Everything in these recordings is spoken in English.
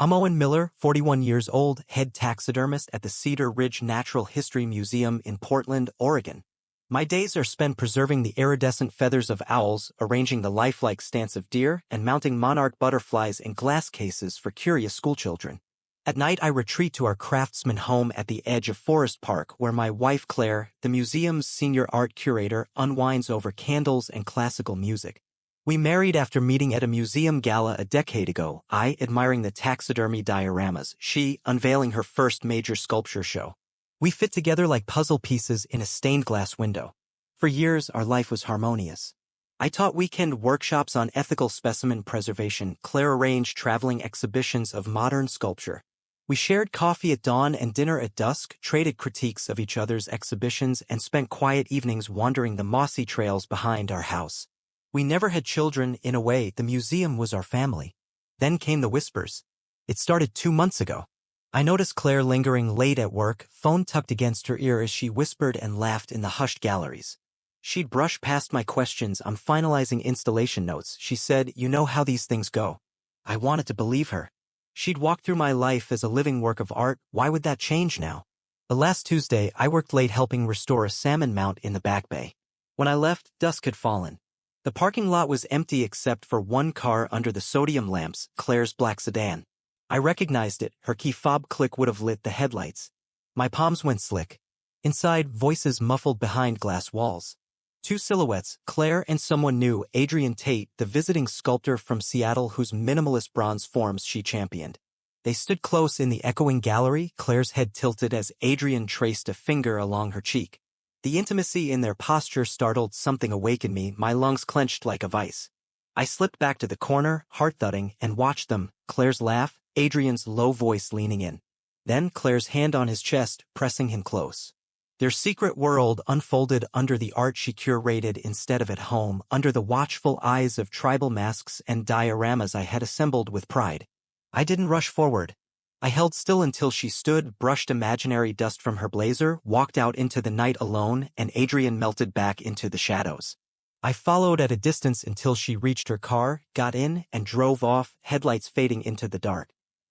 I'm Owen Miller, 41 years old, head taxidermist at the Cedar Ridge Natural History Museum in Portland, Oregon. My days are spent preserving the iridescent feathers of owls, arranging the lifelike stance of deer, and mounting monarch butterflies in glass cases for curious schoolchildren. At night I retreat to our craftsman home at the edge of Forest Park where my wife Claire, the museum's senior art curator, unwinds over candles and classical music. We married after meeting at a museum gala a decade ago, I admiring the taxidermy dioramas, she unveiling her first major sculpture show. We fit together like puzzle pieces in a stained glass window. For years our life was harmonious. I taught weekend workshops on ethical specimen preservation, Claire arranged traveling exhibitions of modern sculpture. We shared coffee at dawn and dinner at dusk, traded critiques of each other's exhibitions, and spent quiet evenings wandering the mossy trails behind our house. We never had children. In a way, the museum was our family. Then came the whispers. It started 2 months ago. I noticed Claire lingering late at work, phone tucked against her ear as she whispered and laughed in the hushed galleries. She'd brush past my questions. I'm finalizing installation notes, she said. You know how these things go. I wanted to believe her. She'd walked through my life as a living work of art. Why would that change now? But last Tuesday, I worked late helping restore a salmon mount in the Back Bay. When I left, dusk had fallen. The parking lot was empty except for one car under the sodium lamps, Claire's black sedan. I recognized it, her key fob click would have lit the headlights. My palms went slick. Inside, voices muffled behind glass walls. 2 silhouettes, Claire and someone new, Adrian Tate, the visiting sculptor from Seattle whose minimalist bronze forms she championed. They stood close in the echoing gallery, Claire's head tilted as Adrian traced a finger along her cheek. The intimacy in their posture startled something awake in me, my lungs clenched like a vice. I slipped back to the corner, heart thudding, and watched them, Claire's laugh, Adrian's low voice leaning in. Then Claire's hand on his chest, pressing him close. Their secret world unfolded under the art she curated instead of at home, under the watchful eyes of tribal masks and dioramas I had assembled with pride. I didn't rush forward. I held still until she stood, brushed imaginary dust from her blazer, walked out into the night alone, and Adrian melted back into the shadows. I followed at a distance until she reached her car, got in, and drove off, headlights fading into the dark.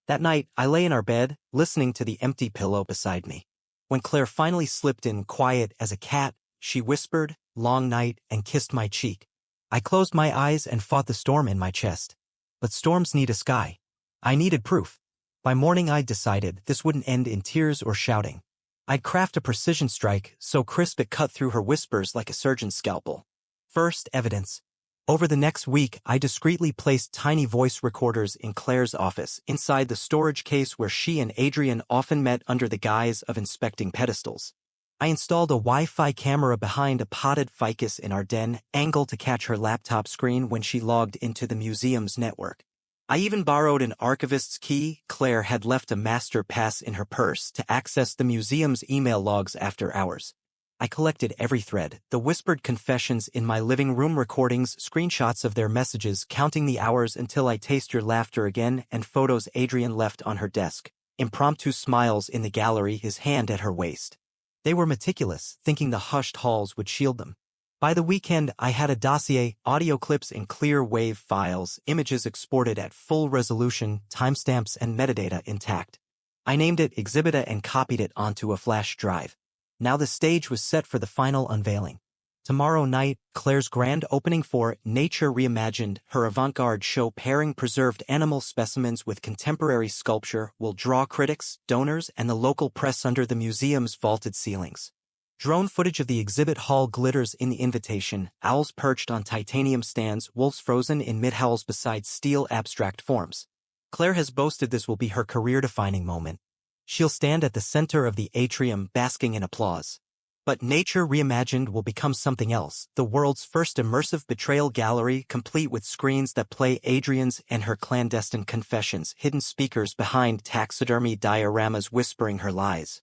That night, I lay in our bed, listening to the empty pillow beside me. When Claire finally slipped in, quiet as a cat, she whispered, "Long night," and kissed my cheek. I closed my eyes and fought the storm in my chest. But storms need a sky. I needed proof. By morning I'd decided this wouldn't end in tears or shouting. I'd craft a precision strike so crisp it cut through her whispers like a surgeon's scalpel. First, evidence. Over the next week, I discreetly placed tiny voice recorders in Claire's office, inside the storage case where she and Adrian often met under the guise of inspecting pedestals. I installed a Wi-Fi camera behind a potted ficus in our den, angled to catch her laptop screen when she logged into the museum's network. I even borrowed an archivist's key. Claire had left a master pass in her purse to access the museum's email logs after hours. I collected every thread, the whispered confessions in my living room recordings, screenshots of their messages, counting the hours until I taste your laughter again, and photos Adrian left on her desk, impromptu smiles in the gallery, his hand at her waist. They were meticulous, thinking the hushed halls would shield them. By the weekend, I had a dossier, audio clips in clear WAV files, images exported at full resolution, timestamps and metadata intact. I named it Exhibita and copied it onto a flash drive. Now the stage was set for the final unveiling. Tomorrow night, Claire's grand opening for Nature Reimagined, her avant-garde show pairing preserved animal specimens with contemporary sculpture, will draw critics, donors, and the local press under the museum's vaulted ceilings. Drone footage of the exhibit hall glitters in the invitation, owls perched on titanium stands, wolves frozen in mid-howls beside steel abstract forms. Claire has boasted this will be her career-defining moment. She'll stand at the center of the atrium, basking in applause. But Nature Reimagined will become something else, the world's first immersive betrayal gallery, complete with screens that play Adrian's and her clandestine confessions, hidden speakers behind taxidermy dioramas whispering her lies.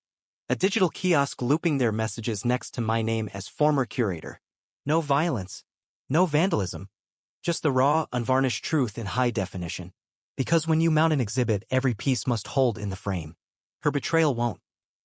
A digital kiosk looping their messages next to my name as former curator. No violence. No vandalism. Just the raw, unvarnished truth in high definition. Because when you mount an exhibit, every piece must hold in the frame. Her betrayal won't.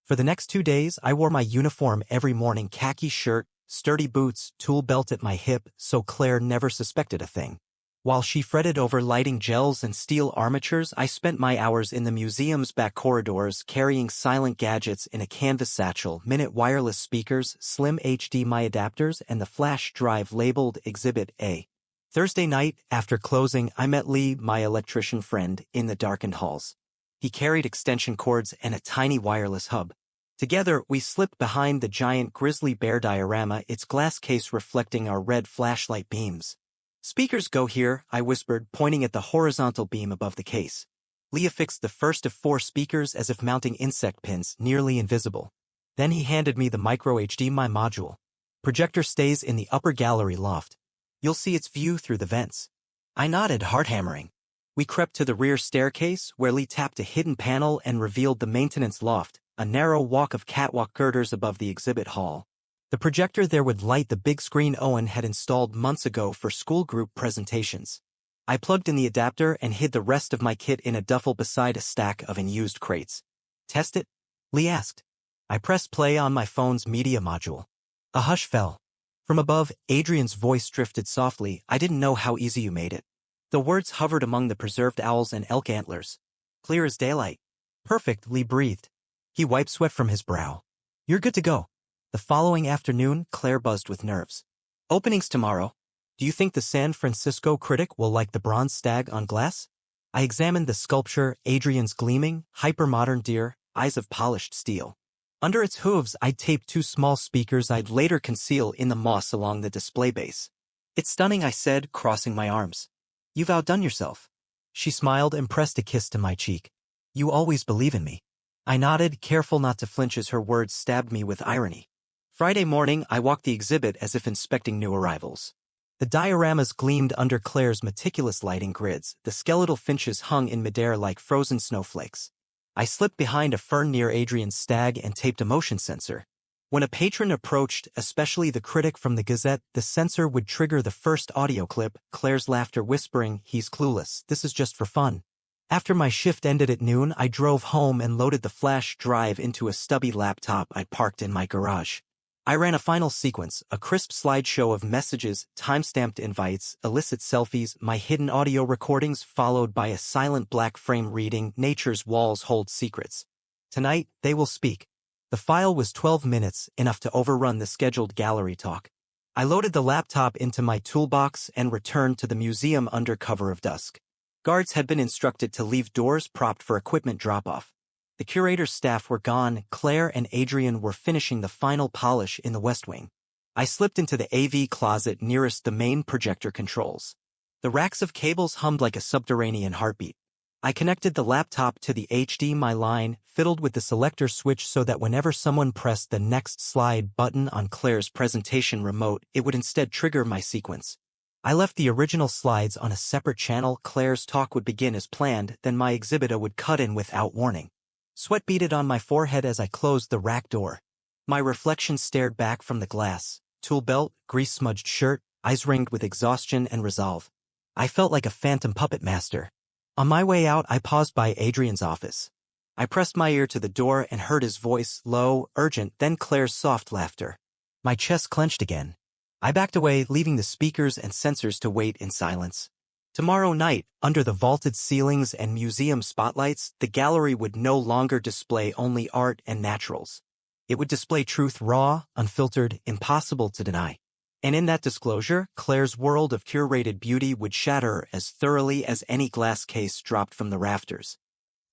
For the next 2 days, I wore my uniform every morning, khaki shirt, sturdy boots, tool belt at my hip, so Claire never suspected a thing. While she fretted over lighting gels and steel armatures, I spent my hours in the museum's back corridors carrying silent gadgets in a canvas satchel, minute wireless speakers, slim HDMI adapters, and the flash drive labeled Exhibit A. Thursday night, after closing, I met Lee, my electrician friend, in the darkened halls. He carried extension cords and a tiny wireless hub. Together, we slipped behind the giant grizzly bear diorama, its glass case reflecting our red flashlight beams. "Speakers go here," I whispered, pointing at the horizontal beam above the case. Lee affixed the first of 4 speakers as if mounting insect pins, nearly invisible. Then he handed me the micro HDMI module. "Projector stays in the upper gallery loft. You'll see its view through the vents." I nodded, heart-hammering. We crept to the rear staircase, where Lee tapped a hidden panel and revealed the maintenance loft, a narrow walk of catwalk girders above the exhibit hall. The projector there would light the big screen Owen had installed months ago for school group presentations. I plugged in the adapter and hid the rest of my kit in a duffel beside a stack of unused crates. "Test it?" Lee asked. I pressed play on my phone's media module. A hush fell. From above, Adrian's voice drifted softly. "I didn't know how easy you made it." The words hovered among the preserved owls and elk antlers. "Clear as daylight." "Perfect," Lee breathed. He wiped sweat from his brow. "You're good to go." The following afternoon, Claire buzzed with nerves. "Openings tomorrow. Do you think the San Francisco critic will like the bronze stag on glass?" I examined the sculpture, Adrian's gleaming, hyper-modern deer, eyes of polished steel. Under its hooves, I'd taped 2 small speakers I'd later conceal in the moss along the display base. "It's stunning," I said, crossing my arms. "You've outdone yourself." She smiled and pressed a kiss to my cheek. "You always believe in me." I nodded, careful not to flinch as her words stabbed me with irony. Friday morning, I walked the exhibit as if inspecting new arrivals. The dioramas gleamed under Claire's meticulous lighting grids. The skeletal finches hung in midair like frozen snowflakes. I slipped behind a fern near Adrian's stag and taped a motion sensor. When a patron approached, especially the critic from the Gazette, the sensor would trigger the first audio clip, Claire's laughter whispering, "He's clueless, this is just for fun." After my shift ended at noon, I drove home and loaded the flash drive into a stubby laptop I'd parked in my garage. I ran a final sequence, a crisp slideshow of messages, time-stamped invites, illicit selfies, my hidden audio recordings, followed by a silent black frame reading, "Nature's walls hold secrets. Tonight, they will speak." The file was 12 minutes, enough to overrun the scheduled gallery talk. I loaded the laptop into my toolbox and returned to the museum under cover of dusk. Guards had been instructed to leave doors propped for equipment drop-off. The curator's staff were gone. Claire and Adrian were finishing the final polish in the West Wing. I slipped into the AV closet nearest the main projector controls. The racks of cables hummed like a subterranean heartbeat. I connected the laptop to the HDMI line, fiddled with the selector switch so that whenever someone pressed the next slide button on Claire's presentation remote, it would instead trigger my sequence. I left the original slides on a separate channel. Claire's talk would begin as planned, then my exhibitor would cut in without warning. Sweat beaded on my forehead as I closed the rack door. My reflection stared back from the glass. Tool belt, grease-smudged shirt, eyes ringed with exhaustion and resolve. I felt like a phantom puppet master. On my way out, I paused by Adrian's office. I pressed my ear to the door and heard his voice, low, urgent, then Claire's soft laughter. My chest clenched again. I backed away, leaving the speakers and sensors to wait in silence. Tomorrow night, under the vaulted ceilings and museum spotlights, the gallery would no longer display only art and naturals. It would display truth raw, unfiltered, impossible to deny. And in that disclosure, Claire's world of curated beauty would shatter as thoroughly as any glass case dropped from the rafters.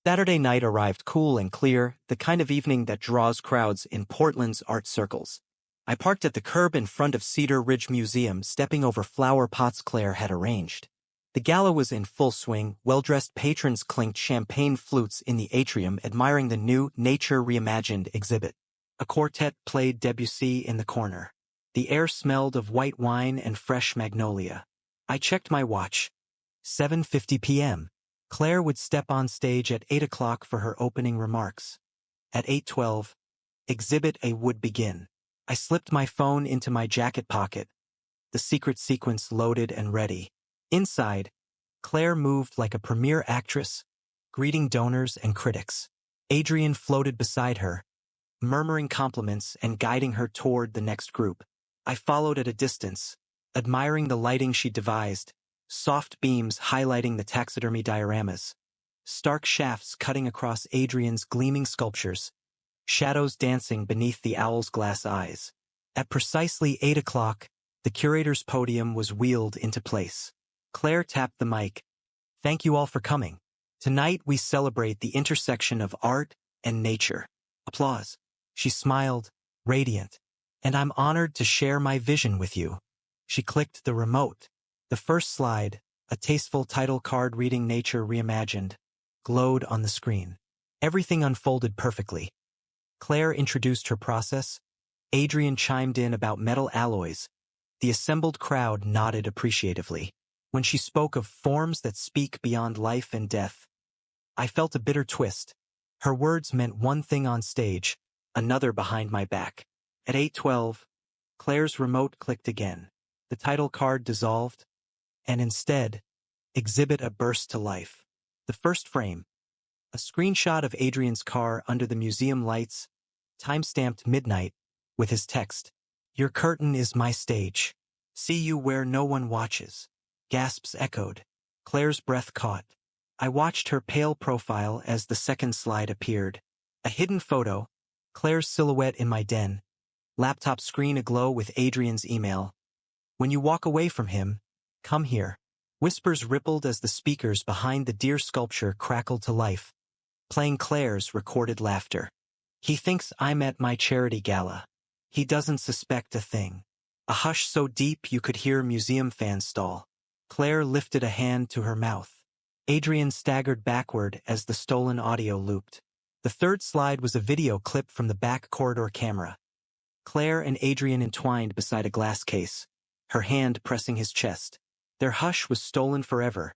Saturday night arrived cool and clear, the kind of evening that draws crowds in Portland's art circles. I parked at the curb in front of Cedar Ridge Museum, stepping over flower pots Claire had arranged. The gala was in full swing. Well-dressed patrons clinked champagne flutes in the atrium, admiring the new Nature Reimagined exhibit. A quartet played Debussy in the corner. The air smelled of white wine and fresh magnolia. I checked my watch. 7:50 p.m. Claire would step on stage at 8 o'clock for her opening remarks. At 8:12, Exhibit A would begin. I slipped my phone into my jacket pocket. The secret sequence loaded and ready. Inside, Claire moved like a premiere actress, greeting donors and critics. Adrian floated beside her, murmuring compliments and guiding her toward the next group. I followed at a distance, admiring the lighting she devised, soft beams highlighting the taxidermy dioramas, stark shafts cutting across Adrian's gleaming sculptures, shadows dancing beneath the owl's glass eyes. At precisely 8 o'clock, the curator's podium was wheeled into place. Claire tapped the mic. "Thank you all for coming. Tonight we celebrate the intersection of art and nature." Applause. She smiled, radiant. "And I'm honored to share my vision with you." She clicked the remote. The first slide, a tasteful title card reading Nature Reimagined, glowed on the screen. Everything unfolded perfectly. Claire introduced her process. Adrian chimed in about metal alloys. The assembled crowd nodded appreciatively. When she spoke of forms that speak beyond life and death, I felt a bitter twist. Her words meant one thing on stage, another behind my back. At 8:12, Claire's remote clicked again. The title card dissolved, and instead, Exhibit A burst to life. The first frame, a screenshot of Adrian's car under the museum lights, time-stamped midnight, with his text, "Your curtain is my stage. See you where no one watches." Gasps echoed. Claire's breath caught. I watched her pale profile as the second slide appeared. A hidden photo, Claire's silhouette in my den, laptop screen aglow with Adrian's email. "When you walk away from him, come here." Whispers rippled as the speakers behind the deer sculpture crackled to life, playing Claire's recorded laughter. "He thinks I'm at my charity gala. He doesn't suspect a thing." A hush so deep you could hear museum fans stall. Claire lifted a hand to her mouth. Adrian staggered backward as the stolen audio looped. The third slide was a video clip from the back corridor camera. Claire and Adrian entwined beside a glass case, her hand pressing his chest. Their hush was stolen forever,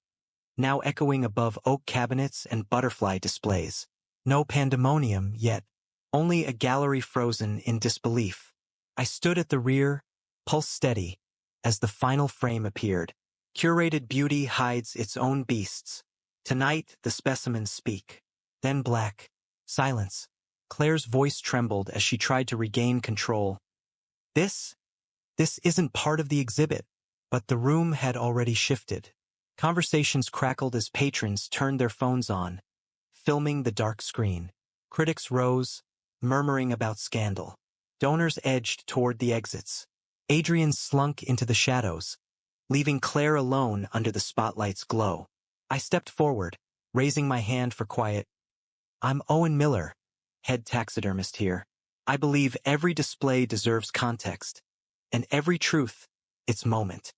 now echoing above oak cabinets and butterfly displays. No pandemonium yet, only a gallery frozen in disbelief. I stood at the rear, pulse steady, as the final frame appeared. Curated beauty hides its own beasts. Tonight, the specimens speak. Then black. Silence. Claire's voice trembled as she tried to regain control. This isn't part of the exhibit." But the room had already shifted. Conversations crackled as patrons turned their phones on, filming the dark screen. Critics rose, murmuring about scandal. Donors edged toward the exits. Adrian slunk into the shadows, leaving Claire alone under the spotlight's glow. I stepped forward, raising my hand for quiet. "I'm Owen Miller, head taxidermist here. I believe every display deserves context, and every truth, its moment."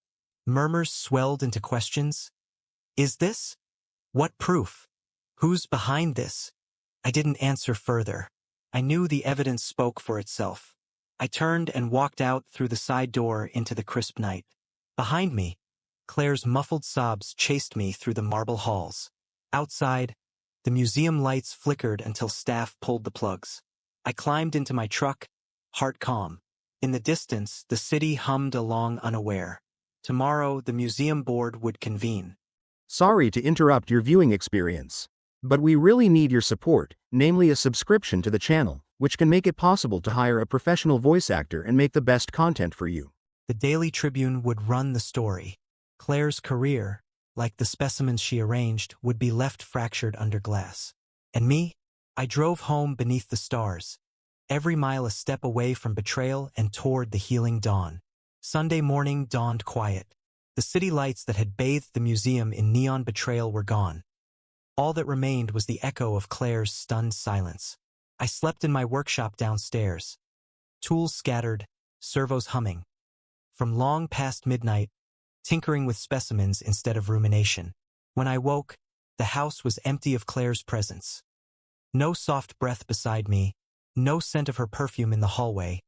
Murmurs swelled into questions. "Is this? What proof? Who's behind this?" I didn't answer further. I knew the evidence spoke for itself. I turned and walked out through the side door into the crisp night. Behind me, Claire's muffled sobs chased me through the marble halls. Outside, the museum lights flickered until staff pulled the plugs. I climbed into my truck, heart calm. In the distance, the city hummed along unaware. Tomorrow, the museum board would convene. Sorry to interrupt your viewing experience, but we really need your support, namely a subscription to the channel, which can make it possible to hire a professional voice actor and make the best content for you. The Daily Tribune would run the story. Claire's career, like the specimens she arranged, would be left fractured under glass. And me? I drove home beneath the stars, every mile a step away from betrayal and toward the healing dawn. Sunday morning dawned quiet. The city lights that had bathed the museum in neon betrayal were gone. All that remained was the echo of Claire's stunned silence. I slept in my workshop downstairs. Tools scattered, servos humming. From long past midnight, tinkering with specimens instead of rumination. When I woke, the house was empty of Claire's presence. No soft breath beside me, no scent of her perfume in the hallway,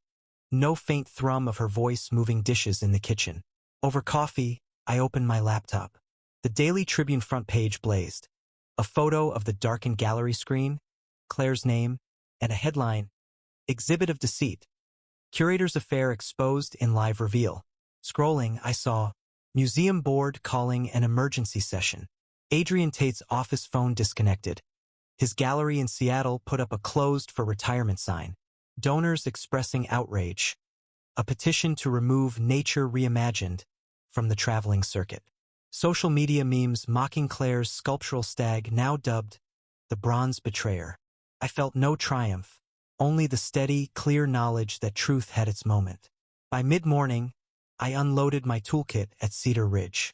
no faint thrum of her voice moving dishes in the kitchen. Over coffee, I opened my laptop. The Daily Tribune front page blazed. A photo of the darkened gallery screen, Claire's name, and a headline, "Exhibit of Deceit. Curator's Affair Exposed in Live Reveal." Scrolling, I saw, Museum Board calling an emergency session. Adrian Tate's office phone disconnected. His gallery in Seattle put up a closed for retirement sign. Donors expressing outrage. A petition to remove Nature Reimagined from the traveling circuit. Social media memes mocking Claire's sculptural stag, now dubbed the Bronze Betrayer. I felt no triumph, only the steady, clear knowledge that truth had its moment. By mid-morning, I unloaded my toolkit at Cedar Ridge.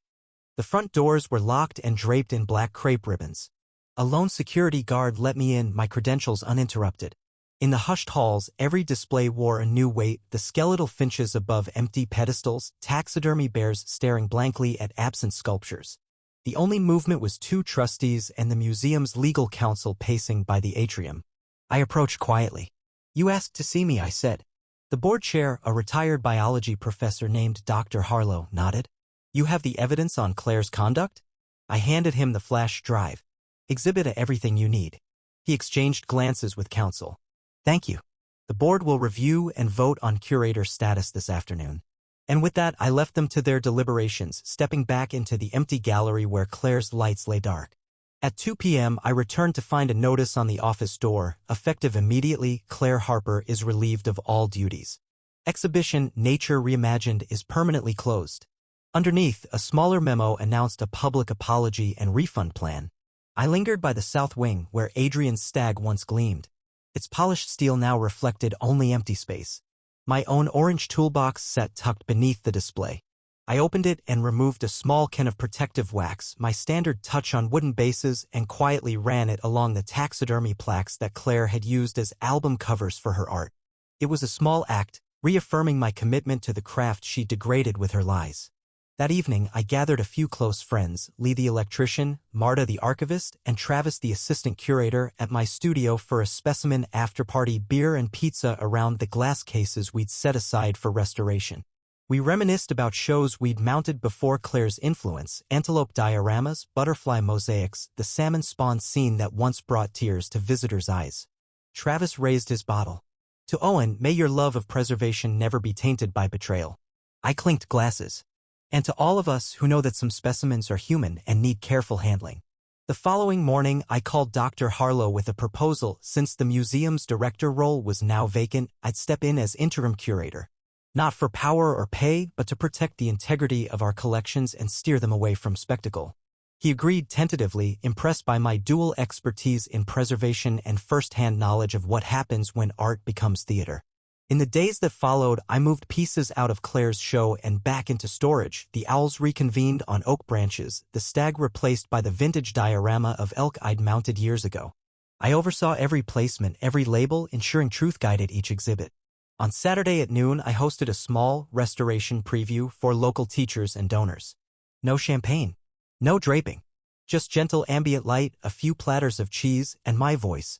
The front doors were locked and draped in black crepe ribbons. A lone security guard let me in, my credentials uninterrupted. In the hushed halls, every display wore a new weight, the skeletal finches above empty pedestals, taxidermy bears staring blankly at absent sculptures. The only movement was two trustees and the museum's legal counsel pacing by the atrium. I approached quietly. "You asked to see me," I said. The board chair, a retired biology professor named Dr. Harlow, nodded. "You have the evidence on Claire's conduct?" I handed him the flash drive. "Exhibit everything you need." He exchanged glances with counsel. "Thank you. The board will review and vote on curator status this afternoon." And with that, I left them to their deliberations, stepping back into the empty gallery where Claire's lights lay dark. At 2 p.m., I returned to find a notice on the office door, effective immediately. Claire Harper is relieved of all duties. Exhibition Nature Reimagined is permanently closed. Underneath, a smaller memo announced a public apology and refund plan. I lingered by the south wing, where Adrian's stag once gleamed. Its polished steel now reflected only empty space. My own orange toolbox sat tucked beneath the display. I opened it and removed a small can of protective wax, my standard touch on wooden bases, and quietly ran it along the taxidermy plaques that Claire had used as album covers for her art. It was a small act, reaffirming my commitment to the craft she degraded with her lies. That evening, I gathered a few close friends, Lee the electrician, Marta the archivist, and Travis the assistant curator, at my studio for a specimen after-party, beer and pizza around the glass cases we'd set aside for restoration. We reminisced about shows we'd mounted before Claire's influence, antelope dioramas, butterfly mosaics, the salmon spawn scene that once brought tears to visitors' eyes. Travis raised his bottle. "To Owen, may your love of preservation never be tainted by betrayal." I clinked glasses. "And to all of us who know that some specimens are human and need careful handling." The following morning, I called Dr. Harlow with a proposal. Since the museum's director role was now vacant, I'd step in as interim curator. Not for power or pay, but to protect the integrity of our collections and steer them away from spectacle. He agreed tentatively, impressed by my dual expertise in preservation and first-hand knowledge of what happens when art becomes theater. In the days that followed, I moved pieces out of Claire's show and back into storage. The owls reconvened on oak branches, the stag replaced by the vintage diorama of elk I'd mounted years ago. I oversaw every placement, every label, ensuring truth guided each exhibit. On Saturday at noon, I hosted a small restoration preview for local teachers and donors. No champagne, no draping, just gentle ambient light, a few platters of cheese, and my voice.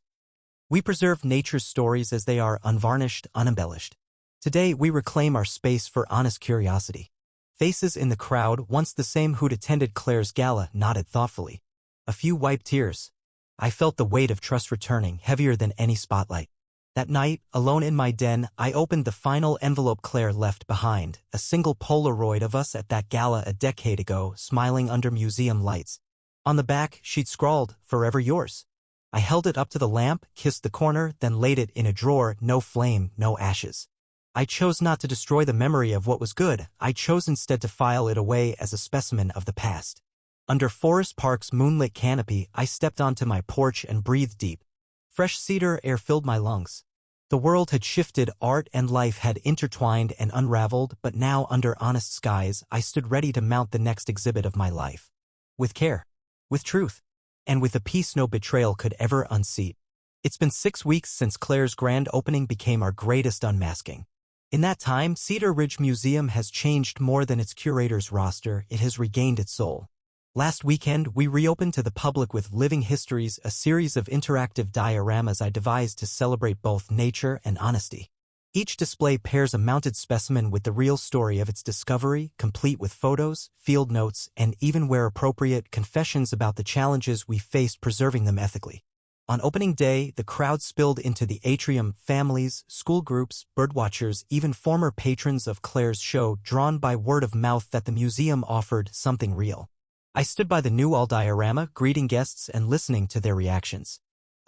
We preserve nature's stories as they are, unvarnished, unembellished. Today, we reclaim our space for honest curiosity. Faces in the crowd, once the same who'd attended Claire's gala, nodded thoughtfully. A few wiped tears. I felt the weight of trust returning, heavier than any spotlight. That night, alone in my den, I opened the final envelope Claire left behind, a single Polaroid of us at that gala a decade ago, smiling under museum lights. On the back, she'd scrawled, "Forever yours." I held it up to the lamp, kissed the corner, then laid it in a drawer, no flame, no ashes. I chose not to destroy the memory of what was good. I chose instead to file it away as a specimen of the past. Under Forest Park's moonlit canopy, I stepped onto my porch and breathed deep. Fresh cedar air filled my lungs. The world had shifted, art and life had intertwined and unraveled, but now under honest skies, I stood ready to mount the next exhibit of my life. With care. With truth. And with a peace no betrayal could ever unseat. It's been 6 weeks since Claire's grand opening became our greatest unmasking. In that time, Cedar Ridge Museum has changed more than its curator's roster, it has regained its soul. Last weekend, we reopened to the public with Living Histories, a series of interactive dioramas I devised to celebrate both nature and honesty. Each display pairs a mounted specimen with the real story of its discovery, complete with photos, field notes, and even where appropriate, confessions about the challenges we faced preserving them ethically. On opening day, the crowd spilled into the atrium, families, school groups, birdwatchers, even former patrons of Claire's show, drawn by word of mouth that the museum offered something real. I stood by the new wall diorama, greeting guests and listening to their reactions.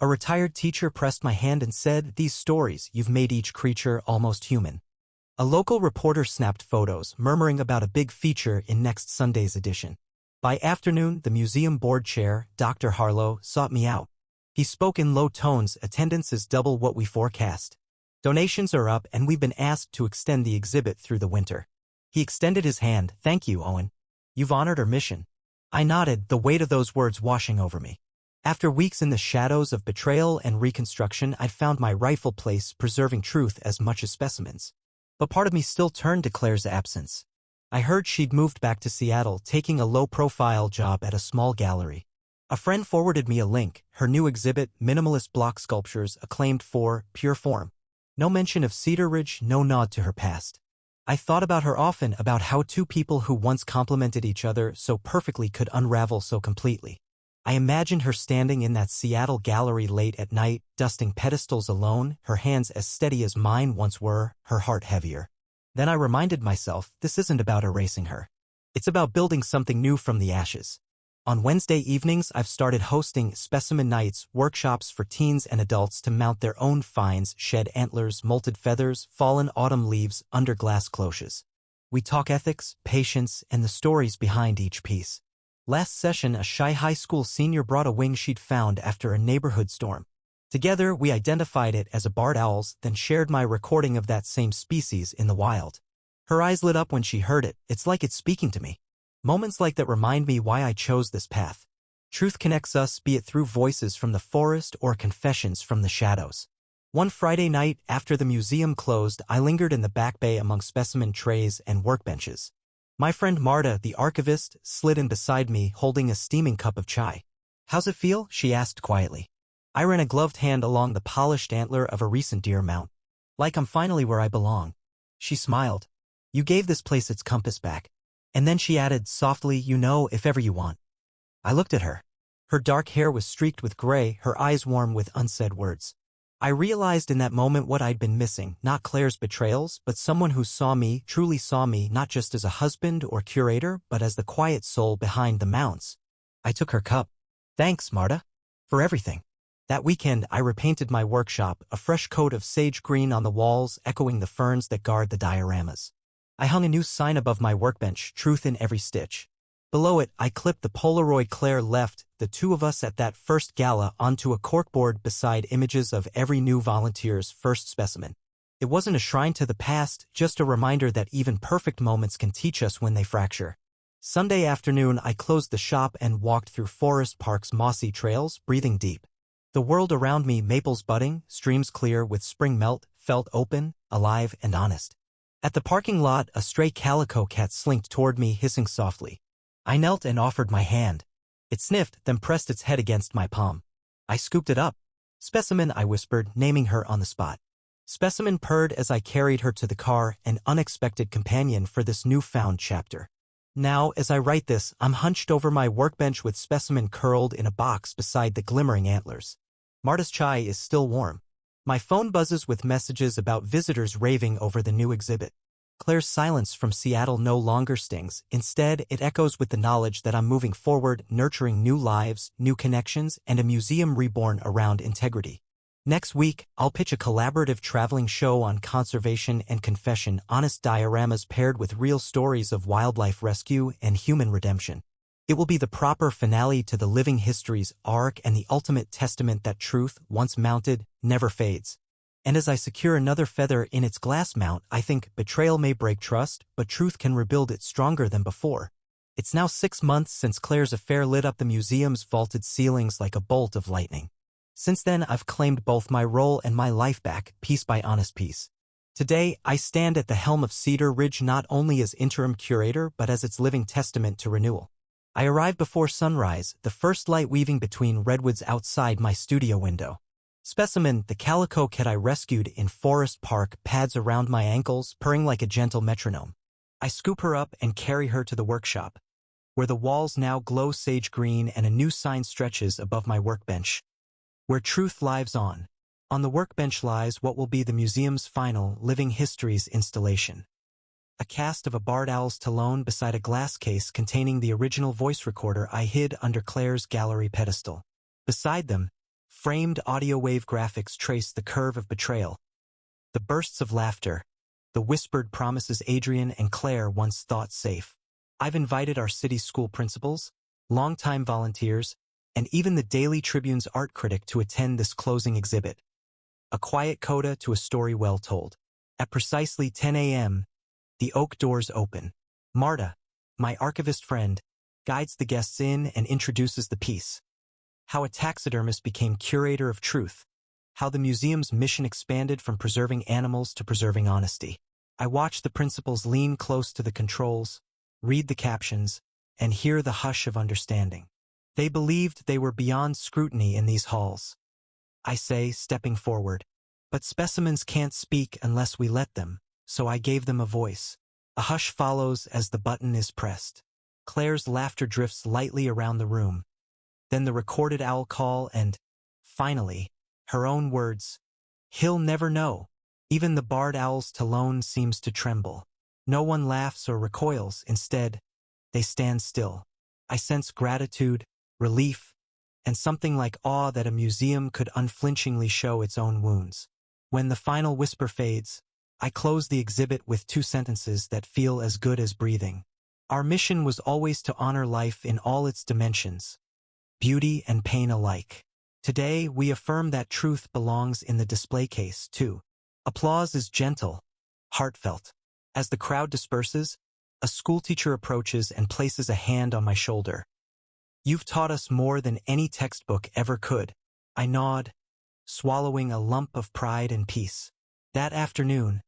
A retired teacher pressed my hand and said, "These stories, you've made each creature almost human." A local reporter snapped photos, murmuring about a big feature in next Sunday's edition. By afternoon, the museum board chair, Dr. Harlow, sought me out. He spoke in low tones. Attendance is double what we forecast. Donations are up and we've been asked to extend the exhibit through the winter. He extended his hand. Thank you, Owen. You've honored our mission. I nodded, the weight of those words washing over me. After weeks in the shadows of betrayal and reconstruction, I'd found my rightful place, preserving truth as much as specimens. But part of me still turned to Claire's absence. I heard she'd moved back to Seattle, taking a low-profile job at a small gallery. A friend forwarded me a link, her new exhibit, minimalist block sculptures, acclaimed for pure form. No mention of Cedar Ridge, no nod to her past. I thought about her often, about how two people who once complemented each other so perfectly could unravel so completely. I imagined her standing in that Seattle gallery late at night, dusting pedestals alone, her hands as steady as mine once were, her heart heavier. Then I reminded myself, this isn't about erasing her. It's about building something new from the ashes. On Wednesday evenings, I've started hosting specimen nights, workshops for teens and adults to mount their own finds, shed antlers, molted feathers, fallen autumn leaves, under glass cloches. We talk ethics, patience, and the stories behind each piece. Last session, a shy high school senior brought a wing she'd found after a neighborhood storm. Together, we identified it as a barred owl's, then shared my recording of that same species in the wild. Her eyes lit up when she heard it. It's like it's speaking to me. Moments like that remind me why I chose this path. Truth connects us, be it through voices from the forest or confessions from the shadows. One Friday night, after the museum closed, I lingered in the back bay among specimen trays and workbenches. My friend Marta, the archivist, slid in beside me, holding a steaming cup of chai. "How's it feel?" she asked quietly. I ran a gloved hand along the polished antler of a recent deer mount. "Like I'm finally where I belong." She smiled. "You gave this place its compass back." And then she added softly, "You know, if ever you want." I looked at her. Her dark hair was streaked with gray, her eyes warm with unsaid words. I realized in that moment what I'd been missing, not Claire's betrayals, but someone who saw me, truly saw me, not just as a husband or curator, but as the quiet soul behind the mounts. I took her cup. "Thanks, Marta, for everything." That weekend, I repainted my workshop, a fresh coat of sage green on the walls, echoing the ferns that guard the dioramas. I hung a new sign above my workbench, "Truth in every stitch." Below it, I clipped the Polaroid Claire left, the two of us at that first gala, onto a corkboard beside images of every new volunteer's first specimen. It wasn't a shrine to the past, just a reminder that even perfect moments can teach us when they fracture. Sunday afternoon, I closed the shop and walked through Forest Park's mossy trails, breathing deep. The world around me, maples budding, streams clear with spring melt, felt open, alive, and honest. At the parking lot, a stray calico cat slinked toward me, hissing softly. I knelt and offered my hand. It sniffed, then pressed its head against my palm. I scooped it up. "Specimen," I whispered, naming her on the spot. Specimen purred as I carried her to the car, an unexpected companion for this newfound chapter. Now, as I write this, I'm hunched over my workbench with Specimen curled in a box beside the glimmering antlers. Marta's chai is still warm. My phone buzzes with messages about visitors raving over the new exhibit. Claire's silence from Seattle no longer stings. Instead, it echoes with the knowledge that I'm moving forward, nurturing new lives, new connections, and a museum reborn around integrity. Next week, I'll pitch a collaborative traveling show on conservation and confession, honest dioramas paired with real stories of wildlife rescue and human redemption. It will be the proper finale to the living history's arc and the ultimate testament that truth, once mounted, never fades. And as I secure another feather in its glass mount, I think betrayal may break trust, but truth can rebuild it stronger than before. It's now 6 months since Claire's affair lit up the museum's vaulted ceilings like a bolt of lightning. Since then, I've claimed both my role and my life back, piece by honest piece. Today, I stand at the helm of Cedar Ridge not only as interim curator, but as its living testament to renewal. I arrived before sunrise, the first light weaving between redwoods outside my studio window. Specimen, the calico cat I rescued in Forest Park, pads around my ankles, purring like a gentle metronome. I scoop her up and carry her to the workshop, where the walls now glow sage green and a new sign stretches above my workbench. Where truth lives on. On the workbench lies what will be the museum's final Living Histories installation. A cast of a barred owl's talon beside a glass case containing the original voice recorder I hid under Claire's gallery pedestal. Beside them, framed audio wave graphics trace the curve of betrayal, the bursts of laughter, the whispered promises Adrian and Claire once thought safe. I've invited our city's school principals, longtime volunteers, and even the Daily Tribune's art critic to attend this closing exhibit. A quiet coda to a story well told. At precisely 10 a.m., the oak doors open. Marta, my archivist friend, guides the guests in and introduces the piece. How a taxidermist became curator of truth. How the museum's mission expanded from preserving animals to preserving honesty. I watch the principals lean close to the controls, read the captions, and hear the hush of understanding. They believed they were beyond scrutiny in these halls. I say, stepping forward. But specimens can't speak unless we let them, so I gave them a voice. A hush follows as the button is pressed. Claire's laughter drifts lightly around the room. Then the recorded owl call and, finally, her own words. He'll never know. Even the barred owl's talon seems to tremble. No one laughs or recoils. Instead, they stand still. I sense gratitude, relief, and something like awe that a museum could unflinchingly show its own wounds. When the final whisper fades, I close the exhibit with 2 sentences that feel as good as breathing. Our mission was always to honor life in all its dimensions, beauty and pain alike. Today, we affirm that truth belongs in the display case, too. Applause is gentle, heartfelt. As the crowd disperses, a schoolteacher approaches and places a hand on my shoulder. You've taught us more than any textbook ever could. I nod, swallowing a lump of pride and peace. That afternoon,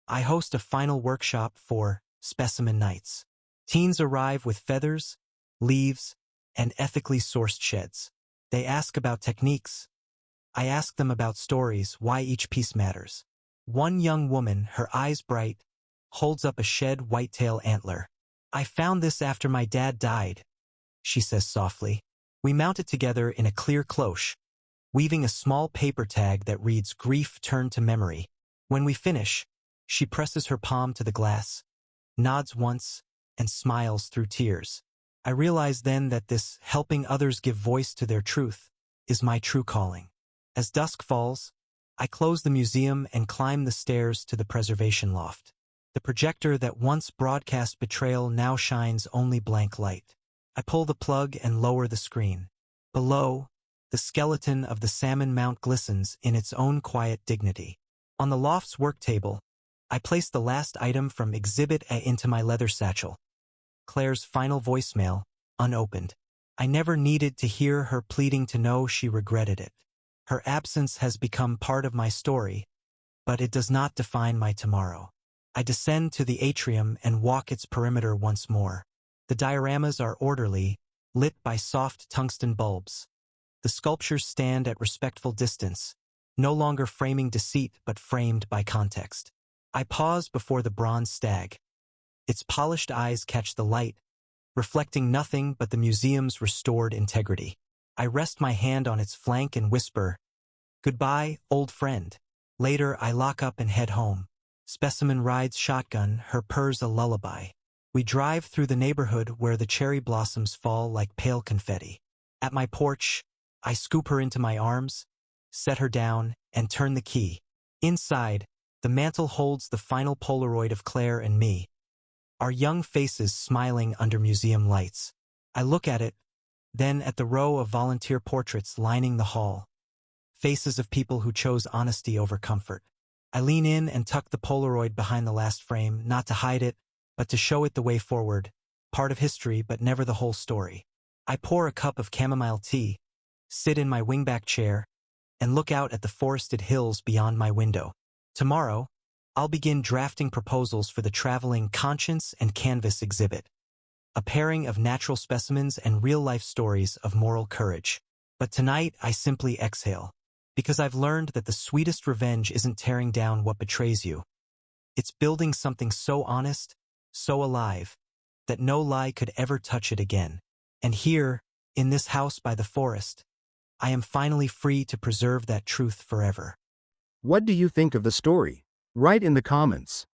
I host a final workshop for Specimen Nights. Teens arrive with feathers, leaves, and ethically sourced sheds. They ask about techniques. I ask them about stories, why each piece matters. One young woman, her eyes bright, holds up a shed whitetail antler. I found this after my dad died, she says softly. We mount it together in a clear cloche, weaving a small paper tag that reads "Grief Turned to Memory." When we finish, she presses her palm to the glass, nods once, and smiles through tears. I realize then that this helping others give voice to their truth is my true calling. As dusk falls, I close the museum and climb the stairs to the preservation loft. The projector that once broadcast betrayal now shines only blank light. I pull the plug and lower the screen. Below, the skeleton of the Salmon Mount glistens in its own quiet dignity. On the loft's work table, I place the last item from Exhibit A into my leather satchel. Claire's final voicemail, unopened. I never needed to hear her pleading to know she regretted it. Her absence has become part of my story, but it does not define my tomorrow. I descend to the atrium and walk its perimeter once more. The dioramas are orderly, lit by soft tungsten bulbs. The sculptures stand at respectful distance, no longer framing deceit but framed by context. I pause before the bronze stag. Its polished eyes catch the light, reflecting nothing but the museum's restored integrity. I rest my hand on its flank and whisper, "Goodbye, old friend." Later, I lock up and head home. Specimen rides shotgun, her purrs a lullaby. We drive through the neighborhood where the cherry blossoms fall like pale confetti. At my porch, I scoop her into my arms, set her down, and turn the key. Inside, the mantel holds the final Polaroid of Claire and me, our young faces smiling under museum lights. I look at it, then at the row of volunteer portraits lining the hall. Faces of people who chose honesty over comfort. I lean in and tuck the Polaroid behind the last frame, not to hide it, but to show it the way forward, part of history but never the whole story. I pour a cup of chamomile tea, sit in my wingback chair, and look out at the forested hills beyond my window. Tomorrow, I'll begin drafting proposals for the traveling Conscience and Canvas exhibit, a pairing of natural specimens and real-life stories of moral courage. But tonight, I simply exhale, because I've learned that the sweetest revenge isn't tearing down what betrays you. It's building something so honest, so alive, that no lie could ever touch it again. And here, in this house by the forest, I am finally free to preserve that truth forever. What do you think of the story? Write in the comments.